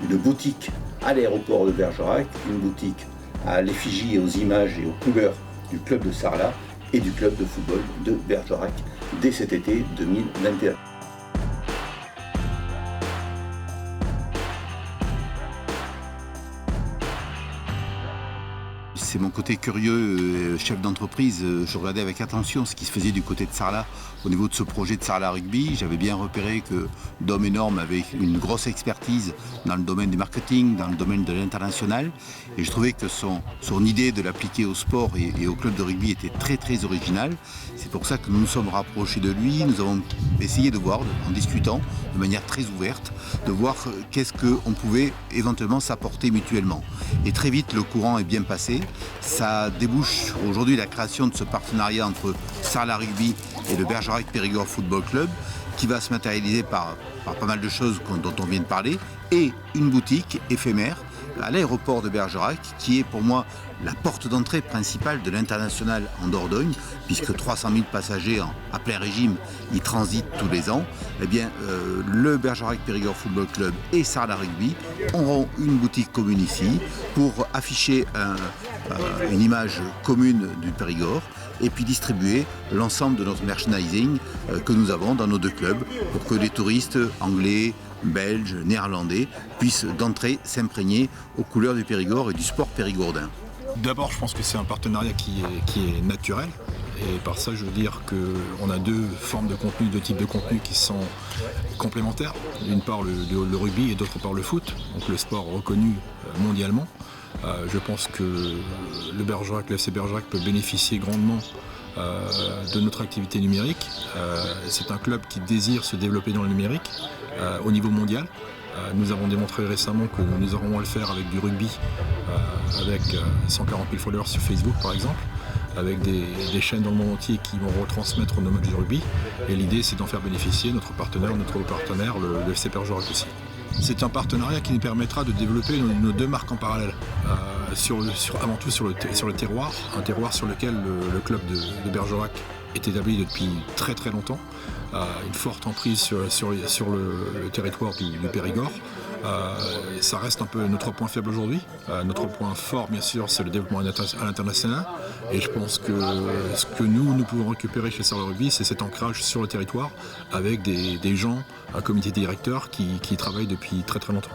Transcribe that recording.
une boutique à l'aéroport de Bergerac, une boutique à l'effigie et aux images et aux couleurs du club de Sarlat et du club de football de Bergerac dès cet été 2021. C'est mon côté curieux, chef d'entreprise. Je regardais avec attention ce qui se faisait du côté de Sarlat au niveau de ce projet de Sarlat Rugby. J'avais bien repéré que Dom et Norm avaient une grosse expertise dans le domaine du marketing, dans le domaine de l'international. Et je trouvais que son idée de l'appliquer au sport et au club de rugby était très très originale. C'est pour ça que nous nous sommes rapprochés de lui. Nous avons essayé de voir, en discutant de manière très ouverte, de voir qu'est-ce qu'on pouvait éventuellement s'apporter mutuellement. Et très vite, le courant est bien passé. Ça débouche aujourd'hui la création de ce partenariat entre Sarlat Rugby et le Bergerac Périgord Football Club, qui va se matérialiser par pas mal de choses dont on vient de parler, et une boutique éphémère à l'aéroport de Bergerac, qui est pour moi la porte d'entrée principale de l'international en Dordogne, puisque 300 000 passagers à plein régime y transitent tous les ans. Eh bien, le Bergerac Périgord Football Club et Sarlat Rugby auront une boutique commune ici pour afficher une image commune du Périgord et puis distribuer l'ensemble de notre merchandising que nous avons dans nos deux clubs pour que les touristes anglais, belges, néerlandais puissent d'entrée s'imprégner aux couleurs du Périgord et du sport périgourdin. D'abord, je pense que c'est un partenariat qui est naturel. Et par ça, je veux dire qu'on a deux formes de contenu, deux types de contenu qui sont complémentaires. D'une part le rugby et d'autre part le foot, donc le sport reconnu mondialement. Je pense que le Bergerac, l'FC Bergerac peut bénéficier grandement de notre activité numérique. C'est un club qui désire se développer dans le numérique au niveau mondial. Nous avons démontré récemment que nous aurons à le faire avec du rugby, avec 140 000 followers sur Facebook par exemple, avec des chaînes dans le monde entier qui vont retransmettre nos matchs de rugby. Et l'idée, c'est d'en faire bénéficier notre partenaire, le FC Bergerac aussi. C'est un partenariat qui nous permettra de développer nos deux marques en parallèle, avant tout sur le terroir, un terroir sur lequel le club de Bergerac est établi depuis très très longtemps, une forte emprise sur le territoire du Périgord. Ça reste un peu notre point faible aujourd'hui. Notre point fort, bien sûr, c'est le développement à l'international. Et je pense que ce que nous pouvons récupérer chez Sarlat Rugby, c'est cet ancrage sur le territoire avec des gens, un comité directeur qui travaille depuis très très longtemps.